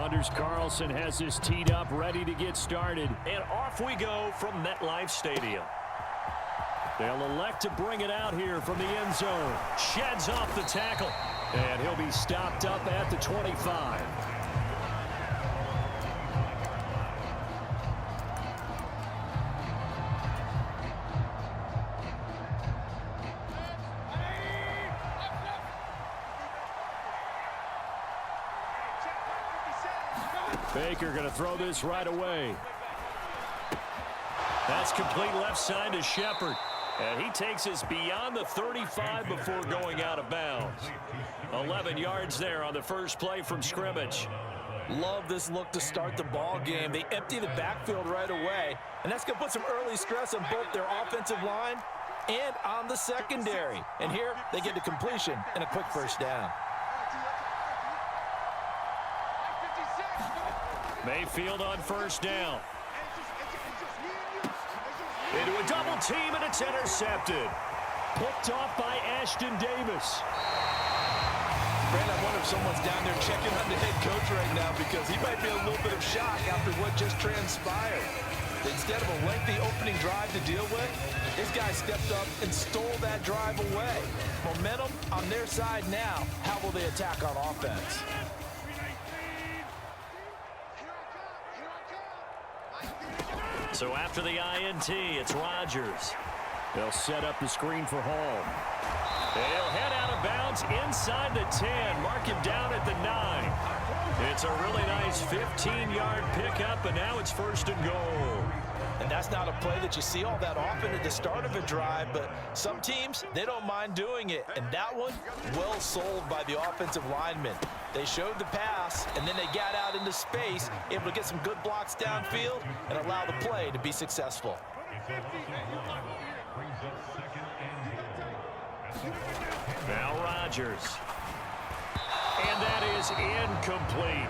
Anders Carlson has this teed up, ready to get started. And off we go from MetLife Stadium. They'll elect to bring it out here from the end zone. Sheds off the tackle. And he'll be stopped up at the 25. Baker going to throw this right away. That's complete left side to Shepard. And he takes us beyond the 35 before going out of bounds. 11 yards there on the first play from scrimmage. Love this look to start the ball game. They empty the backfield right away. And that's going to put some early stress on both their offensive line and on the secondary. And here they get the completion and a quick first down. Mayfield on first down. Into a double team, and it's intercepted. Picked off by Ashton Davis. Brand, I wonder if someone's down there checking on the head coach right now because he might be a little bit of shock after what just transpired. Instead of a lengthy opening drive to deal with, this guy stepped up and stole that drive away. Momentum on their side now. How will they attack on offense? So after the INT, it's Rodgers. They'll set up the screen for Hall. And he'll head out of bounds inside the 10. Mark him down at the 9. It's a really nice 15-yard pickup, and now it's first and goal. And that's not a play that you see all that often at the start of a drive, but some teams, they don't mind doing it. And that one, well sold by the offensive lineman. They showed the pass, and then they got out into space, able to get some good blocks downfield and allow the play to be successful. Now Rodgers. And that is incomplete.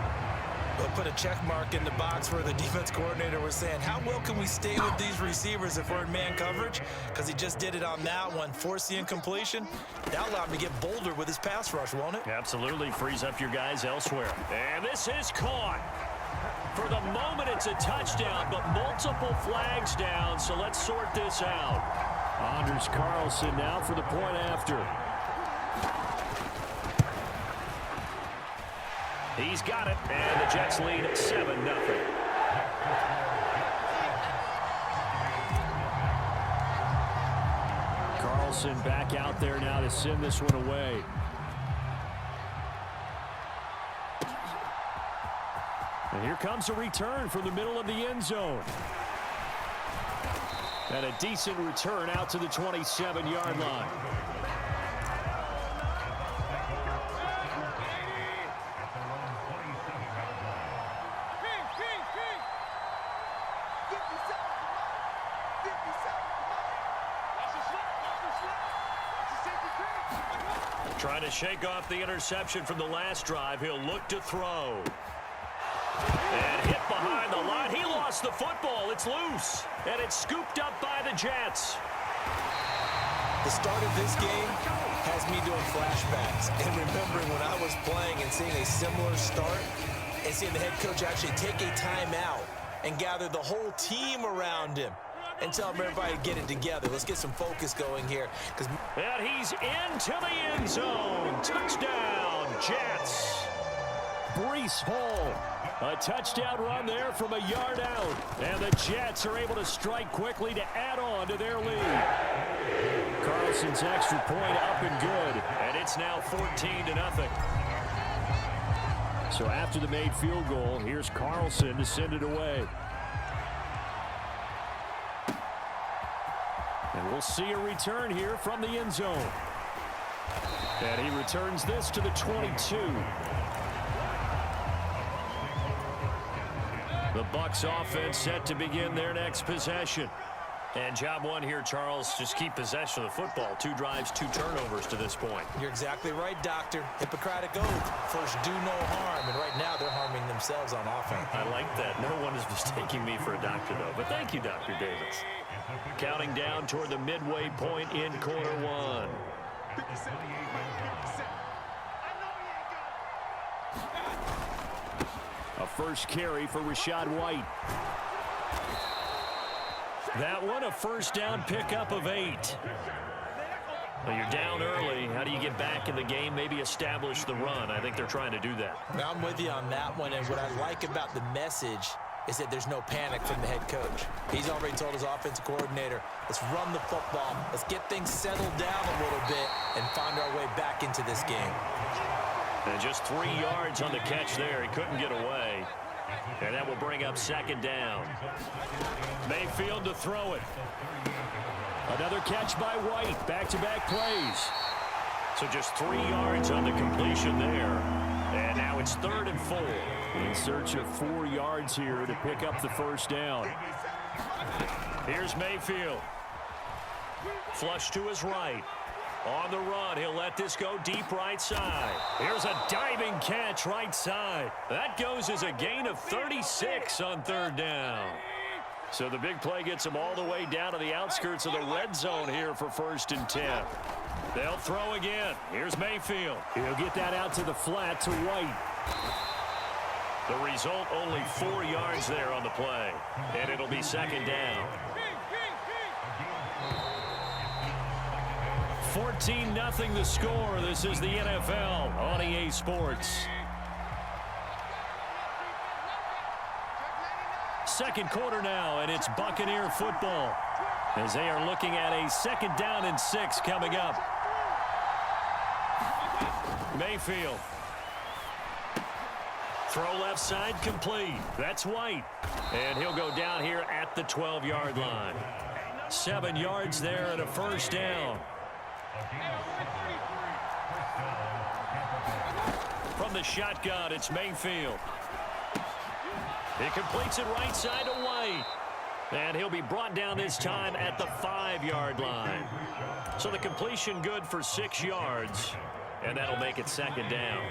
We'll put a check mark in the box where the defense coordinator was saying, how well can we stay with these receivers if we're in man coverage? Because he just did it on that one. Force the incompletion. That allowed him to get bolder with his pass rush, won't it? Absolutely. Frees up your guys elsewhere. And this is caught. For the moment, it's a touchdown, but multiple flags down, so let's sort this out. Anders Carlson now for the point after. He's got it, and the Jets lead 7-0. Carlson back out there now to send this one away. And here comes a return from the middle of the end zone. And a decent return out to the 27-yard line. Trying to shake off the interception from the last drive. He'll look to throw. And hit behind the line. He lost the football. It's loose. And it's scooped up by the Jets. The start of this game has me doing flashbacks and remembering when I was playing and seeing a similar start and seeing the head coach actually take a timeout and gather the whole team around him and tell everybody to get it together. Let's get some focus going here. And he's into the end zone. Touchdown, Jets. Breece Hall. A touchdown run there from a yard out. And the Jets are able to strike quickly to add on to their lead. Carlson's extra point up and good. And it's now 14-0. So after the made field goal, here's Carlson to send it away. And we'll see a return here from the end zone. And he returns this to the 22. The Bucs offense set to begin their next possession. And job one here, Charles, just keep possession of the football. 2 drives, 2 turnovers to this point. You're exactly right, Doctor. Hippocratic oath. First, do no harm. And right now, they're harming themselves on offense. I like that. No one is mistaking me for a doctor, though. But thank you, Dr. Davis. Counting down toward the midway point in quarter one. A first carry for Rachaad White. That one, a first down pickup of 8. Well, you're down early. How do you get back in the game, maybe establish the run? I think they're trying to do that. Now, I'm with you on that one, and what I like about the message is that there's no panic from the head coach. He's already told his offensive coordinator, let's run the football, let's get things settled down a little bit and find our way back into this game. And just 3 yards on the catch there. He couldn't get away. And that will bring up second down. Mayfield to throw it. Another catch by White. Back-to-back plays. So just 3 yards on the completion there. And now it's 3rd and 4. In search of 4 yards here to pick up the first down. Here's Mayfield. Flush to his right. On the run, he'll let this go deep right side. Here's a diving catch right side. That goes as a gain of 36 on 3rd down. So the big play gets him all the way down to the outskirts of the red zone here for 1st and 10. They'll throw again. Here's Mayfield. He'll get that out to the flat to White. The result, only 4 yards there on the play. And it'll be 2nd down. 14-0 the score. This is the NFL on EA Sports. Second quarter now, and it's Buccaneer football as they are looking at a 2nd down and 6 coming up. Mayfield. Throw left side complete. That's White. And he'll go down here at the 12-yard line. 7 yards there and a first down. From the shotgun, it's Mayfield. He completes it right side to White. And he'll be brought down this time at the 5-yard line. So the completion good for 6 yards. And that'll make it 2nd down.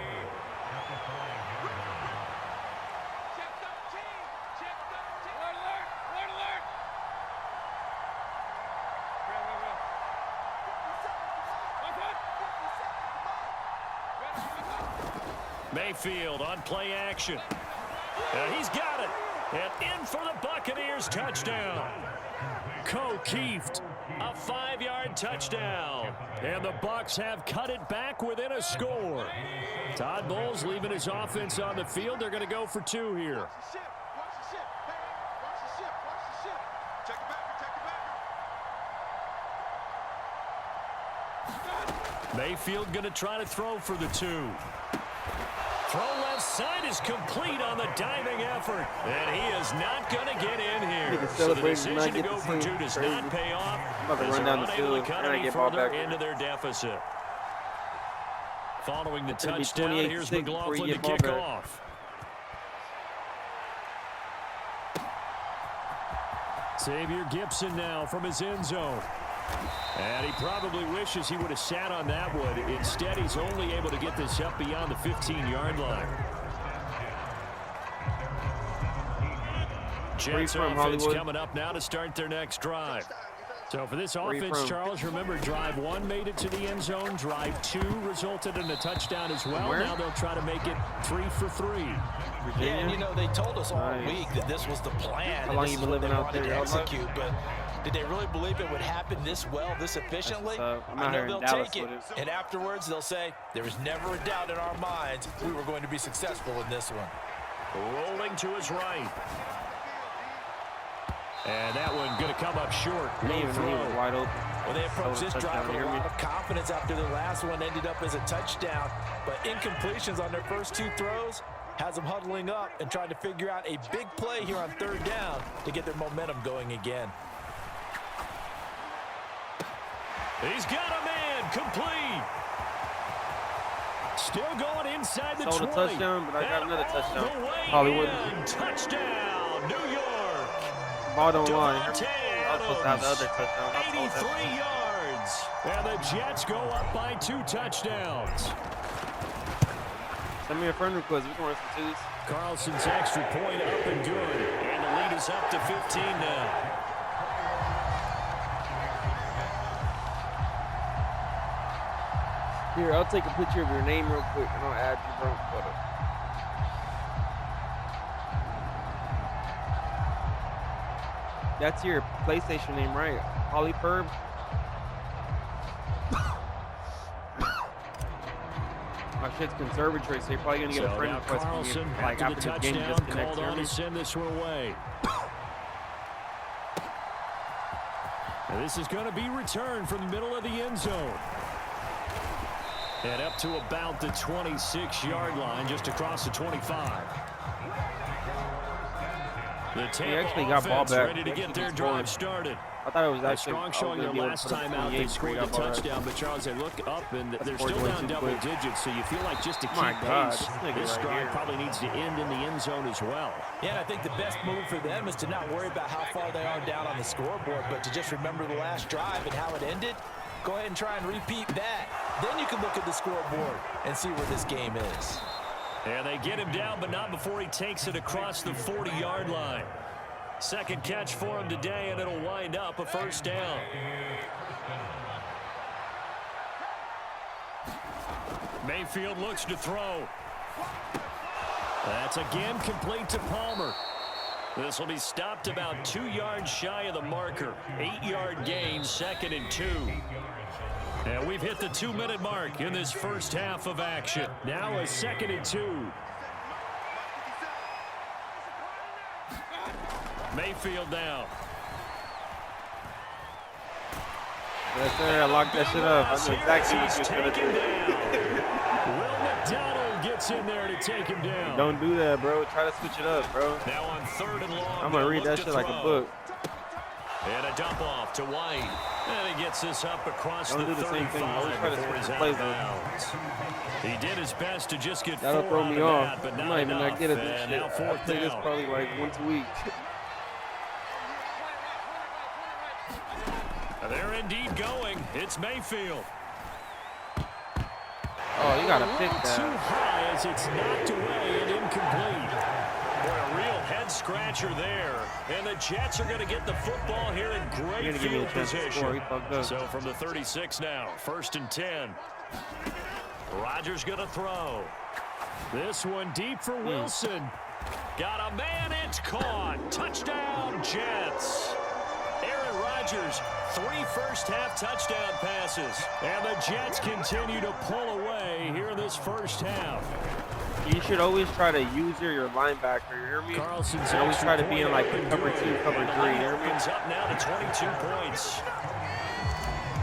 Mayfield on play action. He's got it. And in for the Buccaneers touchdown. Keeft. A 5-yard touchdown. And the Bucs have cut it back within a score. Todd Bowles leaving his offense on the field. They're going to go for 2 here. Mayfield going to try to throw for the 2. Throw left side is complete on the diving effort. And he is not going to get in here. So the decision to go for 2 does not pay off. As they're unable to cut any further into their deficit. Following the touchdown, here's McLaughlin to kick off. Xavier Gipson now from his end zone. And he probably wishes he would have sat on that one. Instead, he's only able to get this up beyond the 15-yard line. Jets offense coming up now to start their next drive. So for this offense, Charles, remember drive 1 made it to the end zone. Drive 2 resulted in a touchdown as well. Now they'll try to make it 3 for 3. Yeah, and you know, they told us all week that this was the plan. How long you been living out there? Execute, but did they really believe it would happen this well, this efficiently? I know they'll take it, and afterwards they'll say, there was never a doubt in our minds we were going to be successful in this one. Rolling to his right. And that one going to come up short. Low throw. Wide open. Well, they approached this drive with a lot of confidence after the last one ended up as a touchdown. But incompletions on their first 2 throws has them huddling up and trying to figure out a big play here on 3rd down to get their momentum going again. He's got a man complete. Still going inside the 20. Sold a touchdown, but I got another touchdown. Hollywood. Touchdown, New York. Ball don't line. I was supposed to have the other touchdown. 83 yards. And the Jets go up by 2 touchdowns. Send me a friend request. We can run some 2s. Carlson's extra point up and good. And the lead is up to 15 now. Here, I'll take a picture of your name real quick and I'll add your photo. That's your PlayStation name, right? Polyperb? My shit's conservatory, so you're probably going to get a friend request from me. Like, after the game, just called on to send this one away. And this is going to be returned from the middle of the end zone. And up to about the 26-yard line, just across the 25. The Tampa offense ready to get their drive started. I thought it was actually strong showing their last time out. They scored a touchdown, but Charles, they look up and they're still down double digits, so you feel like just to keep pace, this drive probably needs to end in the end zone as well. Yeah, and I think the best move for them is to not worry about how far they are down on the scoreboard, but to just remember the last drive and how it ended. Go ahead and try and repeat that. Then you can look at the scoreboard and see where this game is. And they get him down, but not before he takes it across the 40-yard line. Second catch for him today, and it'll wind up a first down. Mayfield looks to throw. That's again complete to Palmer. This will be stopped about 2 yards shy of the marker. 8-yard gain, 2nd and 2. And we've hit the 2-minute mark in this first half of action. Now a 2nd and 2. Mayfield now. Yes, sir. I locked that shit up. I knew exactly what you were going to do. Will McDonald gets in there to take him down. Don't do that, bro. Try to switch it up, bro. Now on 3rd and long. I'm going to read that shit like a book. And a dump off to White. And he gets this up across Don't the do the same thing. Always 35 try to before switch he's the out plays, of bounds. He did his best to just get That'll 4 throw out me of off. that, but I not might even enough. not get it this And shit. now I 4th play this down. probably like once a week. They're indeed going. It's Mayfield. Oh, you got to pick Too that. high as it's knocked away and incomplete. Boy, a real head-scratcher there. And the Jets are going to get the football here in great field position. So from the 36 now, 1st and 10. Rodgers going to throw. This one deep for Wilson. Got a man, it's caught. Touchdown, Jets. Aaron Rodgers, 3 first-half touchdown passes. And the Jets continue to pull away here in this first half. You should always try to use your linebacker, you hear me? Carlson's And always try to be in like cover 2, cover 3, you hear me? Opens up now to 22 points.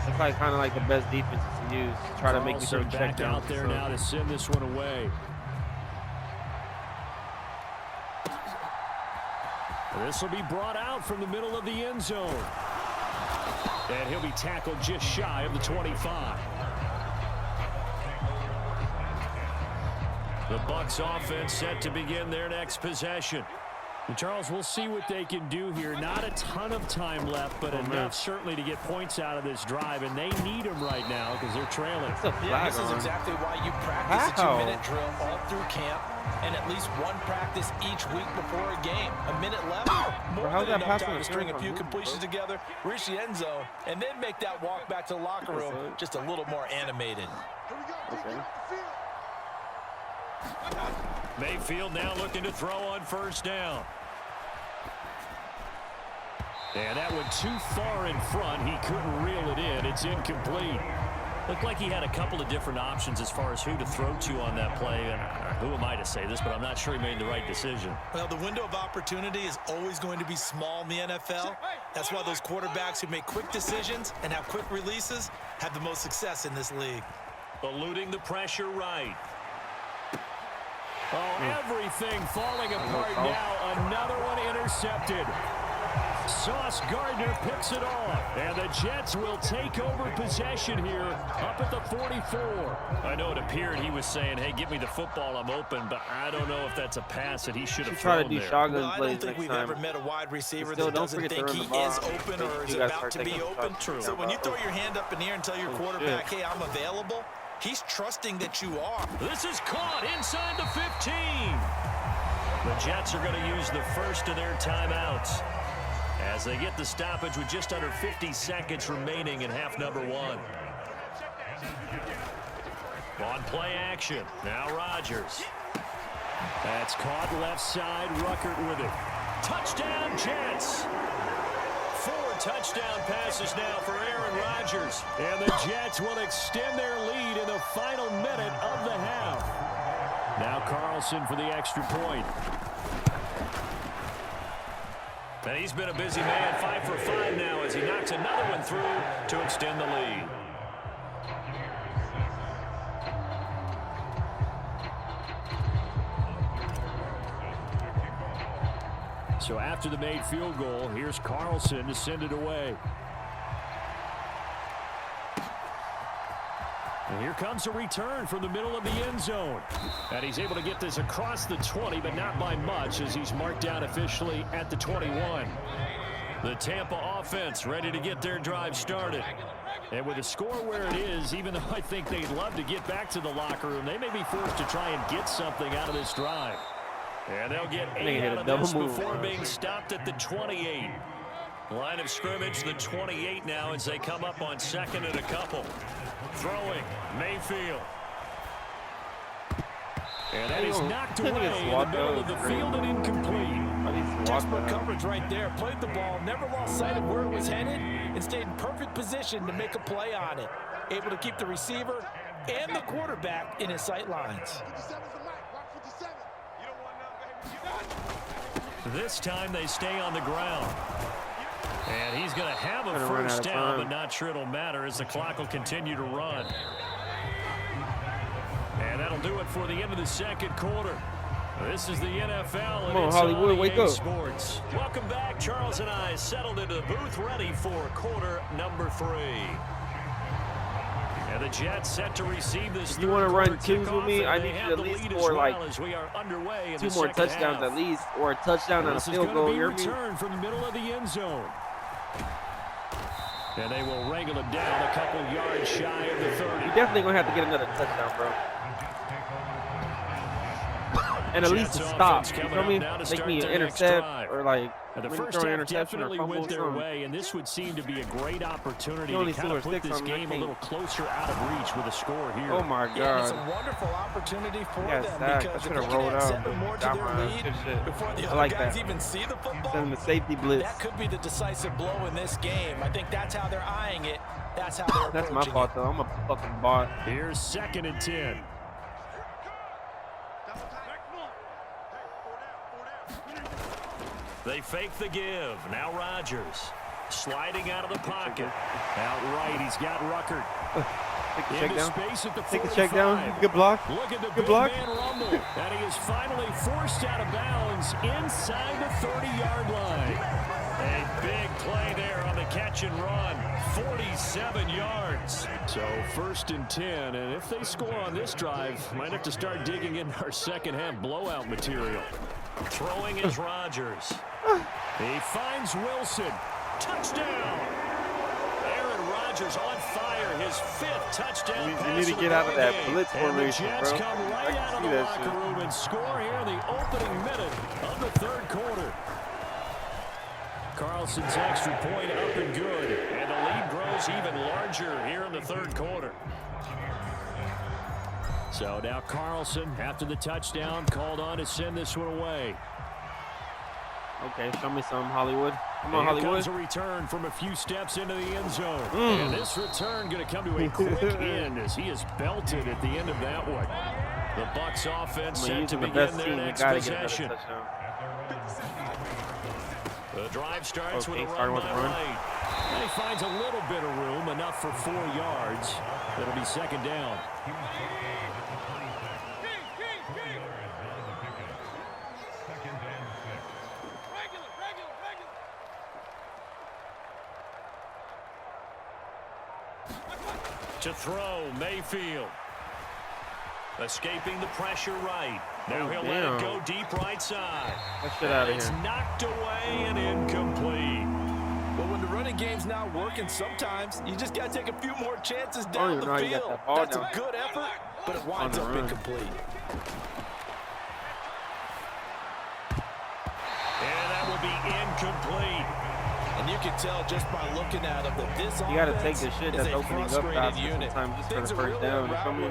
That's like kind of like the best defenses to use. Try to make me throw check back down. out there now to send this one away. This will be brought out from the middle of the end zone. And he'll be tackled just shy of the 25. The Bucs offense set to begin their next possession. And Charles, we'll see what they can do here. Not a ton of time left, but enough certainly to get points out of this drive, and they need them right now because they're trailing. Yeah, this is exactly why you practice a 2-minute drill all through camp and at least one practice each week before a game. A minute left, more than enough time to string a few completions together, reach the end zone, and then make that walk back to the locker room just a little more animated. Okay. Mayfield now looking to throw on 1st down. And that went too far in front. He couldn't reel it in. It's incomplete. Looked like he had a couple of different options as far as who to throw to on that play. And who am I to say this, but I'm not sure he made the right decision. Well, the window of opportunity is always going to be small in the NFL. That's why those quarterbacks who make quick decisions and have quick releases have the most success in this league. Eluding the pressure right. Oh, everything falling apart now. Another one intercepted. Sauce Gardner picks it off. And the Jets will take over possession here up at the 44. I know it appeared he was saying, hey, give me the football, I'm open, but I don't know if that's a pass that he should have thrown try to do there. shotgun Well, I plays don't think next we've time. ever met a wide receiver Still, that don't doesn't forget think to he run the ball. is open or is You guys about start to be taking open. shots. So when you throw your hand up in the air and tell your quarterback, hey, I'm available, he's trusting that you are. This is caught inside the 15. The Jets are going to use the first of their timeouts as they get the stoppage with just under 50 seconds remaining in half number 1. On play action, now Rodgers. That's caught left side. Ruckert with it. Touchdown, Jets. 4 touchdown passes now for Aaron Rodgers. And the Jets will extend their lead in the final minute of the half. Now Carlson for the extra point. And he's been a busy man, 5 for 5 now as he knocks another one through to extend the lead. So after the made field goal, here's Carlson to send it away. And here comes a return from the middle of the end zone. And he's able to get this across the 20, but not by much as he's marked down officially at the 21. The Tampa offense ready to get their drive started. And with the score where it is, even though I think they'd love to get back to the locker room, they may be forced to try and get something out of this drive. And they'll get 8 out of this before being stopped at the 28. Line of scrimmage, the 28 now as they come up on 2nd and a couple. Throwing, Mayfield. And that is knocked away in the middle of the field and incomplete. Textbook coverage right there. Played the ball, never lost sight of where it was headed, and stayed in perfect position to make a play on it. Able to keep the receiver and the quarterback in his sight lines. This time they stay on the ground. And he's going to have a first down, but not sure it'll matter as the clock will continue to run. And that'll do it for the end of the second quarter. This is the NFL, and it's Hollywood, wake up. Sports. Welcome back. Charles and I settled into the booth, ready for quarter number 3. And the Jets set to receive this. You want to run twos with me? I need you at least score like 2 more touchdowns at least, or a touchdown and a field goal. You're return from the middle of the end zone. And they will wrangle him down a couple yards shy of the 30. You definitely going to have to get another touchdown, bro. And at least a stop. You know what I mean? Make me an intercept or like the first half definitely went their way, and this would seem to be a great opportunity to kind of put this game a little closer out of reach with a score here. Oh my God! Yeah, it's a wonderful opportunity for them because if they can add 7 more to their lead before the other guys even see the football, send the safety blitz. That could be the decisive blow in this game. I think that's how they're eyeing it. That's how they're approaching it. That's my fault though. I'm a fucking bot. Here's 2nd and 10. They fake the give. Now Rodgers sliding out of the pocket. Outright, he's got Ruckert. Take the check down. Space at the Take the check down. Good block. Look at the Good big block. man rumble. And he is finally forced out of bounds inside the 30-yard line. A big play there on the catch and run. 47 yards. So 1st and 10. And if they score on this drive, might have to start digging in our second half blowout material. Throwing is Rodgers. He finds Wilson. Touchdown! Aaron Rodgers on fire. His 5th touchdown pass. You need to get out of that blitz formation, bro. The Jets come I right can out of see the that locker shit. room and score here in the opening minute of the 3rd quarter. Carlson's extra point up and good. And the lead grows even larger here in the 3rd quarter. So now Carlson, after the touchdown, called on to send this one away. Okay, show me some, Hollywood. Come on, Here Hollywood. comes a return from a few steps into the end zone. And this return going to come to a quick end as he is belted at the end of that one. The Bucs offense set to begin their next possession. The drive starts with a run by Wright. And he finds a little bit of room, enough for 4 yards. It'll be 2nd down. To throw, Mayfield. Escaping the pressure right. Now he'll let it go deep right side. That shit out of It's here. knocked away and incomplete. Well, when the running game's not working, sometimes you just got to take a few more chances down the field. That's a good effort, but it winds up incomplete. And that will be incomplete. And you can tell just by looking at him that this You got to take the shit that's opening up fast sometimes just for the first down.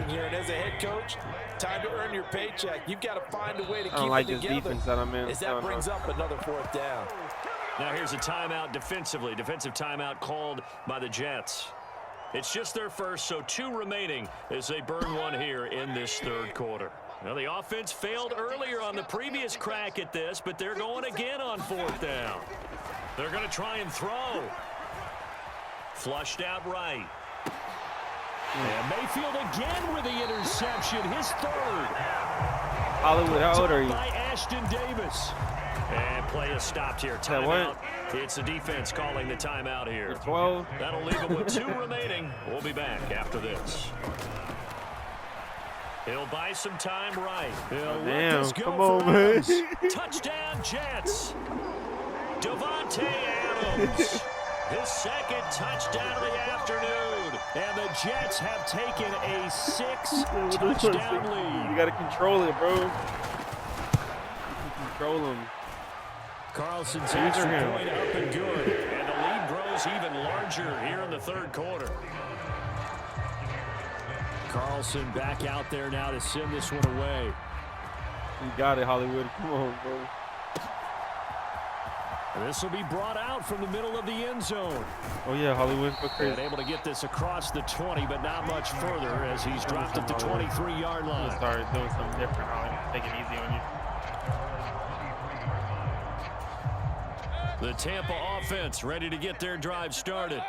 Here. And as a head coach, time to earn your paycheck. You've got to find a way to keep I don't like it this together. defense that I'm in. As that brings up another 4th down. Now here's a timeout defensively. Defensive timeout called by the Jets. It's just their first, so 2 remaining as they burn one here in this third quarter. Now the offense failed earlier on the previous crack at this, but they're going again on 4th down. They're going to try and throw. Flushed out right. And Mayfield again with the interception, his 3rd. Hollywood, how old are you? By Ashton Davis. And play is stopped here. Timeout. It's the defense calling the timeout here. 12. That'll leave them with 2 remaining. We'll be back after this. He'll buy some time right. Damn, come on, man. Touchdown, Jets. Devontae Adams. His 2nd touchdown of the afternoon. And the Jets have taken a 6-touchdown lead. You got to control it, bro. Control him. Carlson's extra point up and good. And the lead grows even larger here in the third quarter. Carlson back out there now to send this one away. You got it, Hollywood. Come on, bro. This will be brought out from the middle of the end zone. Oh, yeah, Hollywood. And able to get this across the 20, but not much further as he's dropped at the 23-yard line. Started doing something different, Hollywood. Take it easy on you. The Tampa offense ready to get their drive started.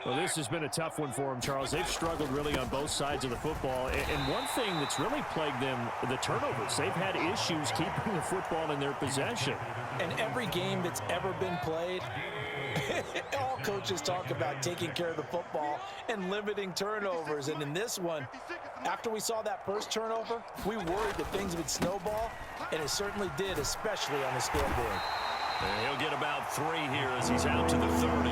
Well, this has been a tough one for them, Charles. They've struggled really on both sides of the football. And one thing that's really plagued them, the turnovers. They've had issues keeping the football in their possession. And every game that's ever been played, all coaches talk about taking care of the football and limiting turnovers. And in this one, after we saw that first turnover, we worried that things would snowball, and it certainly did, especially on the scoreboard. And he'll get about 3 here as he's out to the 30.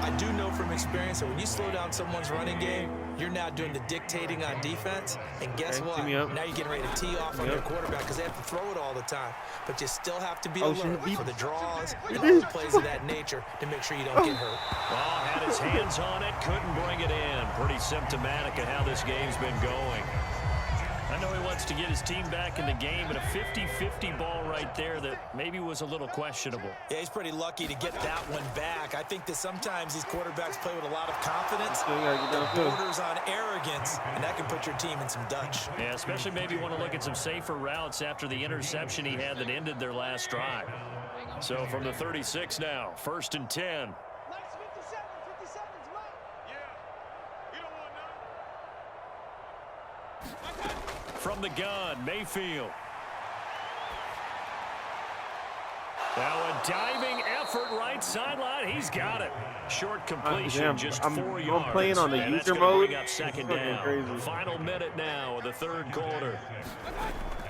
I do know from experience that when you slow down someone's running game, you're now doing the dictating on defense. And guess what? Now you're getting ready to tee off on their quarterback because they have to throw it all the time. But you still have to be alert for the draws and all the plays of that nature to make sure you don't get hurt. Oh, had his hands on it, couldn't bring it in. Pretty symptomatic of how this game's been going. I know he wants to get his team back in the game, but a 50-50 ball right there that maybe was a little questionable. Yeah, he's pretty lucky to get that one back. I think that sometimes these quarterbacks play with a lot of confidence. That borders on arrogance, and that can put your team in some Dutch. Yeah, especially maybe want to look at some safer routes after the interception he had that ended their last drive. So from the 36 now, 1st and 10. From the gun, Mayfield. Now a diving effort right sideline. He's got it. Short completion, just 4 yards. I'm playing on the and user mode. Bring up 2nd down. Crazy. Final minute now of the third quarter.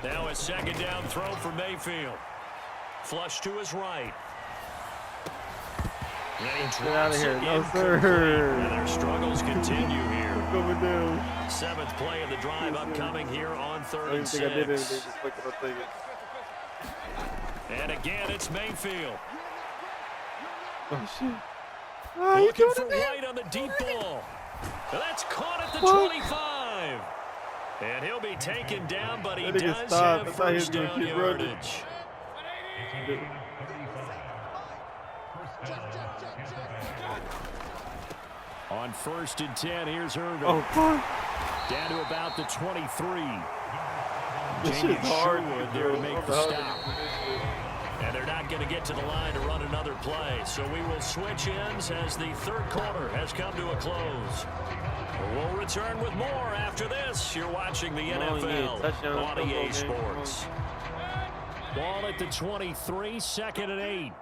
Now a 2nd down throw for Mayfield. Flush to his right. Get out of here. No, sir. And their struggles continue here. Coming down. 7th play of the drive upcoming here on 3rd and 6. I did anything. Just look at the thing. And again, it's Mayfield. Oh, shit. Oh, looking for White on the deep ball. That's caught at the 25. And he'll be taken down, but he does have first down yardage. On 1st and 10, here's Irvin. Oh, fuck. Down to about the 23. This shit's hard there to make the stop. And they're not going to get to the line to run another play. So we will switch ends as the third quarter has come to a close. We'll return with more after this. You're watching the NFL on EA Sports. Ball at the 23, 2nd and 8.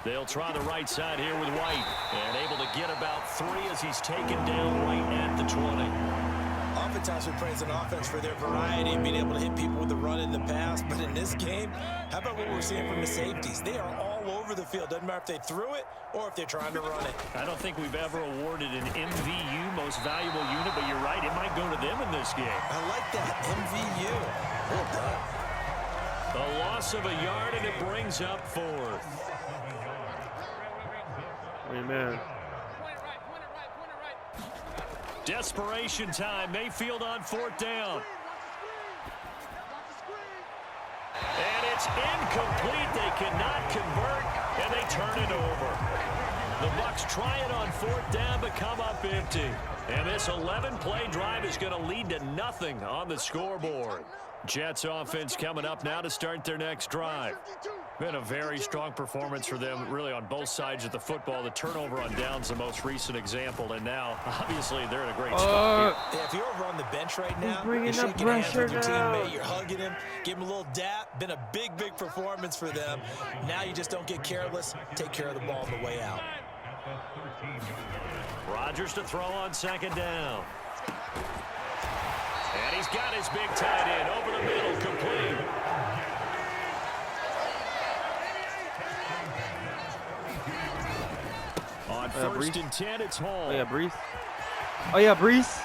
They'll try the right side here with White. And able to get about 3 as he's taken down right at the 20. Oftentimes we praise an offense for their variety and being able to hit people with the run in the pass. But in this game, how about what we're seeing from the safeties? They are all over the field. Doesn't matter if they threw it or if they're trying to run it. I don't think we've ever awarded an MVU, most valuable unit, but you're right. It might go to them in this game. I like that, MVU. Well done. A loss of a yard, and it brings up 4th. Amen. Desperation time. Mayfield on 4th down. And it's It's incomplete. They cannot convert, and they turn it over. The Bucs try it on 4th down, but come up empty. And this 11-play drive is going to lead to nothing on the scoreboard. Jets offense coming up now to start their next drive. Been a very strong performance for them, really, on both sides of the football. The turnover on downs, the most recent example, and now, obviously, they're in a great spot here. Yeah, if you're over on the bench right now, bringing you're up shaking hands with your pressure teammate, you're hugging him, give him a little dap. Been a big, big performance for them. Now you just don't get careless. Take care of the ball on the way out. Rodgers to throw on 2nd down. And he's got his big tight end over the middle, complete. On 1st and 10, it's Hall. Oh, yeah, Brees. Oh, yeah, Brees.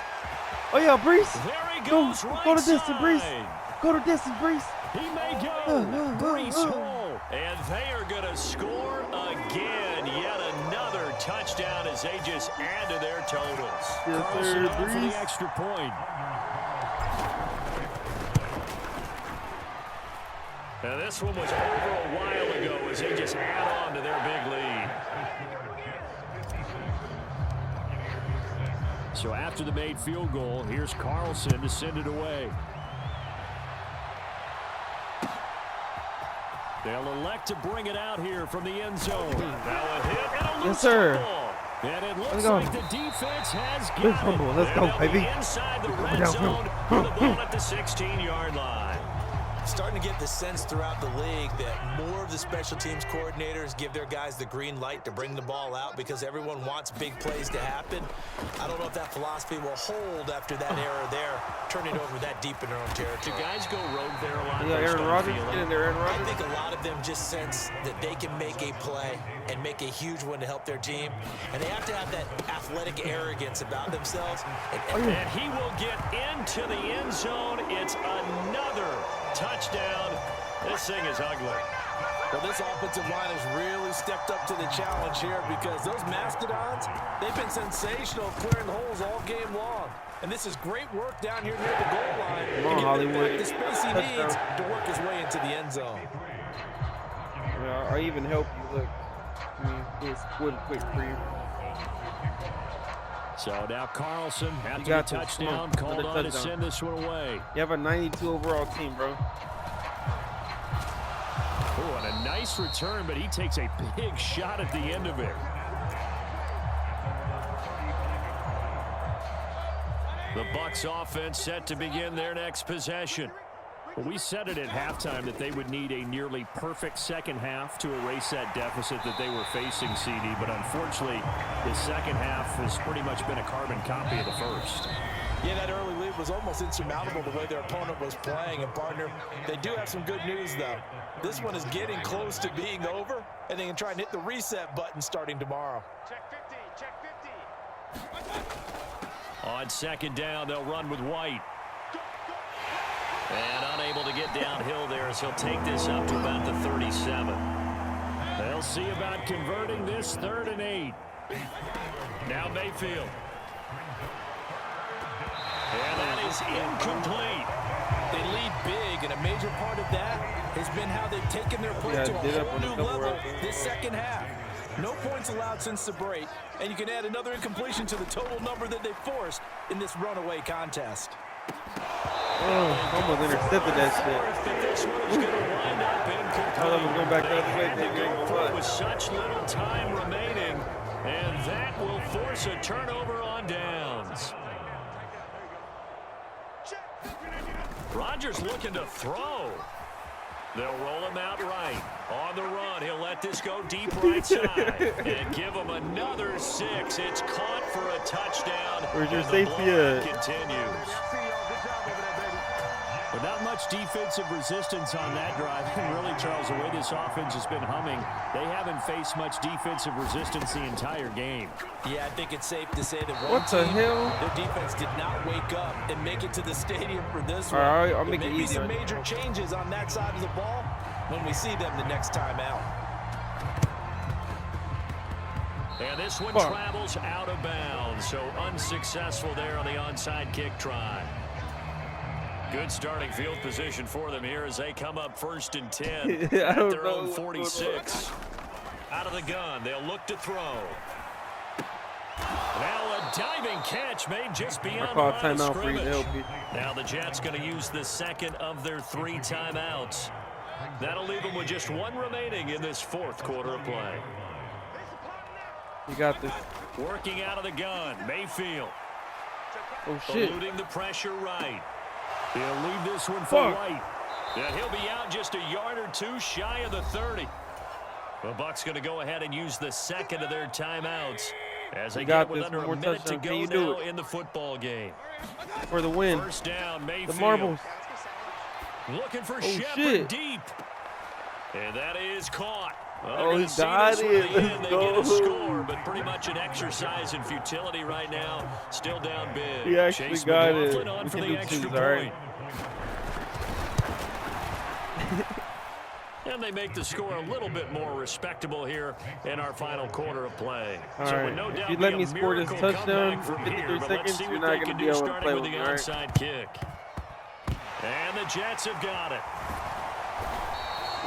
Oh, yeah, Brees. There he Go, goes, right go to distance, side. Brees. Go to distance, Brees. He may go. Brees Hall. And they are going to score again. Yet another touchdown as they just add to their totals. Yes, Carlson sir, on for Brees. the extra point. And this one was over a while ago as they just add on to their big lead. So after the made field goal, here's Carlson to send it away. They'll elect to bring it out here from the end zone. Now a hit and a loose Yes, sir. football. And it looks Let's go. like the defense has got Let's it. go, let's go, And they'll be baby. inside the red zone with the ball at the 16-yard line. Starting to get the sense throughout the league that more of the special teams coordinators give their guys the green light to bring the ball out because everyone wants big plays to happen. I don't know if that philosophy will hold after that error there, turning it over that deep in their own Do territory. guys go rogue there a lot? Yeah, based Aaron on Rodgers. feeling? Get in there, Aaron I Rodgers. think a lot of them just sense that they can make a play and make a huge one to help their team. And they have to have that athletic arrogance about themselves. And he will get into the end zone. It's another touchdown. This thing is ugly. Well, this offensive line has really stepped up to the challenge here because those Mastodons, they've been sensational clearing holes all game long. And this is great work down here near the goal line. Come on, Hollywood. The space he Touchdown. needs to work his way into the end zone. Yeah, I even help you. Look, do a quick for you. So now Carlson, after the got this. touchdown, Come on, called another on to touchdown. send this one away. You have a 92 overall team, bro. Oh, and a nice return, but he takes a big shot at the end of it. The Bucs offense set to begin their next possession. Well, we said it at halftime that they would need a nearly perfect second half to erase that deficit that they were facing, CD, but unfortunately, the second half has pretty much been a carbon copy of the first. Yeah, that early lead was almost insurmountable the way their opponent was playing. And, partner, they do have some good news, though. This one is getting close to being over, and they can try and hit the reset button starting tomorrow. Check 50, check 50. On 2nd down, they'll run with White. And unable to get downhill there as he'll take this up to about the 37. They'll see about converting this 3rd and 8. Now Mayfield. And that is incomplete. They lead big, and a major part of that has been how they've taken their play to a whole new level this second half. No points allowed since the break, and you can add another incompletion to the total number that they forced in this runaway contest. Oh, almost intercepted that shit. This one is going to wind up incomplete. I thought it was going back the other way. Had to go for it with such little time remaining, and that will force a turnover on downs. Rodgers looking to throw. They'll roll him out right. On the run, he'll let this go deep right side. And give him another 6. It's caught for a touchdown. Where's your and the safety blowout at? continues. But not much defensive resistance on that drive. And really, Charles, the way this offense has been humming, they haven't faced much defensive resistance the entire game. Yeah, I think it's safe to say that What the hell? their defense did not wake up and make it to the stadium for this one. All right, I'll There make may it be easy some on you. major changes on that side of the ball when we see them the next time out. And this one Fuck. travels out of bounds, so unsuccessful there on the onside kick try. Good starting field position for them here as they come up 1st and 10 at their own 46. Out of the gun, they'll look to throw. Now a diving catch made just beyond the line of scrimmage. Now the Jets going to use the second of their 3 timeouts. That'll leave them with just 1 remaining in this 4th quarter of play. You got this. Working out of the gun, Mayfield. Oh, shit. Eluding the pressure right. He'll leave this one for White. And he'll be out just a yard or 2 shy of the 30. The Bucs going to go ahead and use the second of their timeouts as they get with under a minute to go now in the football game. For the win. 1st down, Mayfield. The marbles. Looking for Shepard deep. And that is caught. Well, he got it. They get a score, but pretty much an exercise in futility right now. Still down big. He actually Chase got McLaughlin it. on We for can the do extra twos, point. all right. And they make the score a little bit more respectable here in our final quarter of play. All so right. no doubt If you let me score this touchdown in from 53 here, seconds, you're not going to be able to play with me, all right? Onside kick. And the Jets have got it.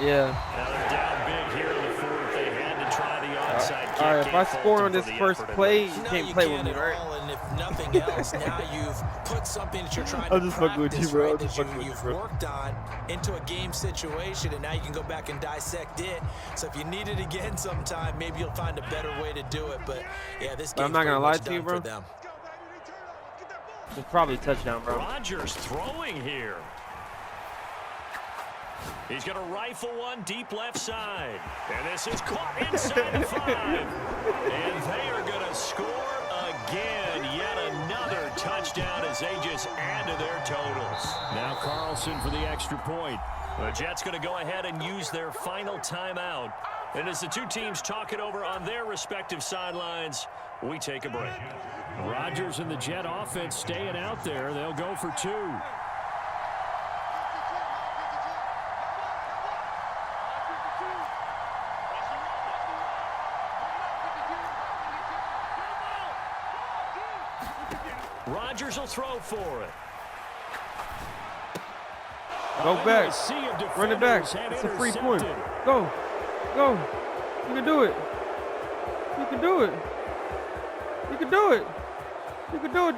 Yeah. Now they're down big here in the 4th. They had to try the onside kick. All right, if I score on this first play, you can't play with me, right? And if nothing else, now you've put something that you're trying I'll to just fuck with you, practice, bro. right, I'll that just fuck with you, you've bro. worked on into a game situation, and now you can go back and dissect it. So if you need it again sometime, maybe you'll find a better way to do it. But yeah, this game's I'm not gonna lie pretty to you, much bro. done for them. It's probably a touchdown, bro. Rodgers throwing here. He's going to rifle one deep left side. And this is caught inside the 5. And they are going to score again. Yet another touchdown as they just add to their totals. Now Carlson for the extra point. The Jets going to go ahead and use their final timeout. And as the 2 teams talk it over on their respective sidelines, we take a break. Rodgers and the Jet offense staying out there. They'll go for 2. Rodgers will throw for it. Go back. Run it back. It's a free point. Go. Go. You can do it. You can do it. You can do it. You can do it.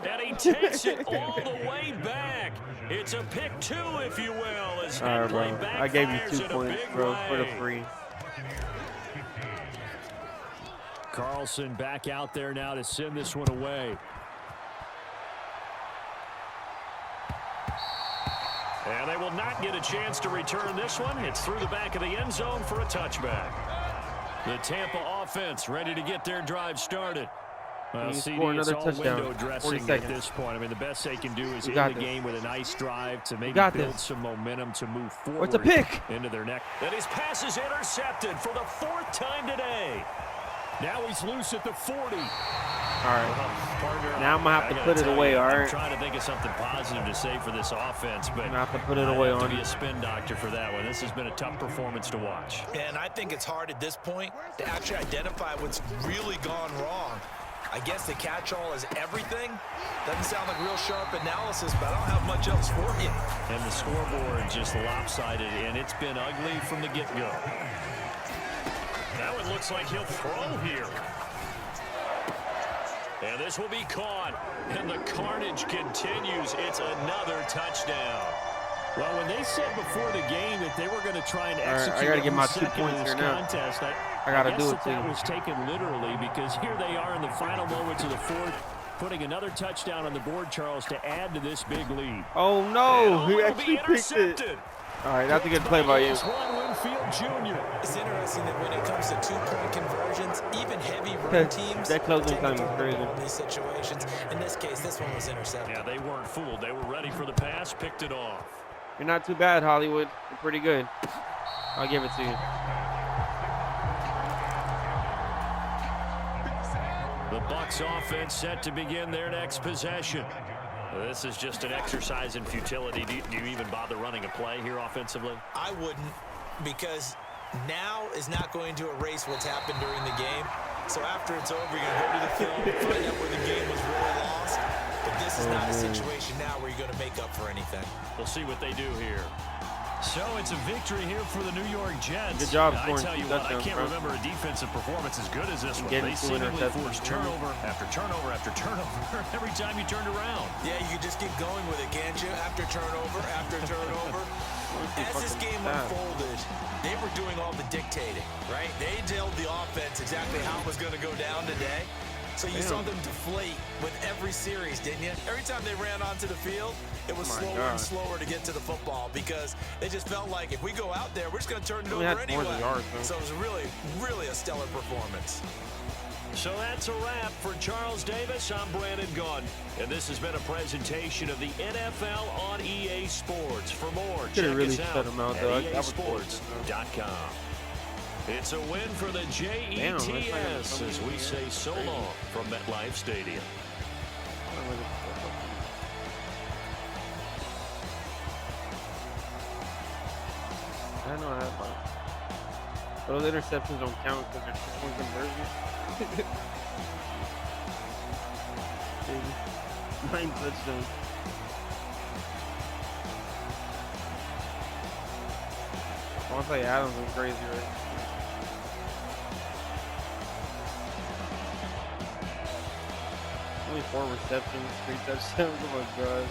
And he takes it all the way back. It's a pick 2, if you will. As All right, play bro. I gave you 2 backfires in a points, big bro, for the way. free. Carlson back out there now to send this one away. And they will not get a chance to return this one. It's through the back of the end zone for a touchback. The Tampa offense ready to get their drive started. Well, you CD, score it's another all touchdown. window 40 dressing at seconds. this point. I mean, the best they can do is You end got the this. game with a nice drive to maybe got build this. some momentum to move forward. What's a pick? Into their next. And his pass is intercepted for the 4th time today. Now he's loose at the 40. All right. Partner, Now I'm going to have I to gotta put it tell away, you, all I'm right? trying to think of something positive to say for this offense, but I'm going to have to put it I away have to on be you. a spin doctor for that one. This has been a tough performance to watch. And I think it's hard at this point to actually identify what's really gone wrong. I guess the catch-all is everything. Doesn't sound like real sharp analysis, but I don't have much else for you. And the scoreboard just lopsided, and it's been ugly from the get-go. Now it looks like he'll throw here. And this will be caught, and the carnage continues. It's another touchdown. Well, when they said before the game that they were going to try and All right, I execute gotta get my 2 second points of this here now. contest, I gotta guess do it, that too. was taken literally because here they are in the final moments of the 4th, putting another touchdown on the board, Charles, to add to this big lead. Oh, no. And He it'll actually be picked it. intercepted. All right, that's a good play by you. Ron Winfield Jr. It's interesting that when it comes to 2-point conversions, even heavy run teams That closing tend to time is throw the crazy. ball in these situations. In this case, this one was intercepted. Yeah, they weren't fooled. They were ready for the pass, picked it off. You're not too bad, Hollywood. You're pretty good. I'll give it to you. The Bucs offense set to begin their next possession. This is just an exercise in futility. Do you even bother running a play here offensively? I wouldn't, because now is not going to erase what's happened during the game. So after it's over, you're going to go to the film, find out where the game was really lost. But this this is not a situation now where you're going to make up for anything. We'll see what they do here. So it's a victory here for the New York Jets. Good job, I tell you what, I can't remember a defensive performance as good as this one. They seemingly forced turnover after turnover after turnover every time you turned around. Yeah, you can just keep going with it, can't you? After turnover, after turnover. As this game unfolded, they were doing all the dictating, right? They told the offense exactly how it was going to go down today. So you saw them deflate with every series, didn't you? Every time they ran onto the field, it was slower and slower to get to the football because they just felt like if we go out there, we're just going to turn it over anyway. So it was really, really a stellar performance. So that's a wrap for Charles Davis. I'm Brandon Gunn, and this has been a presentation of the NFL on EA Sports. For more, check us out at EASports.com. It's a win for the Jets as we say so long from MetLife Stadium. I know that. Those interceptions don't count because they're 2-point conversions. 9 touchdowns. Devontae Adams is crazy, right? Only 4 receptions, 3 touchdowns. Oh my god.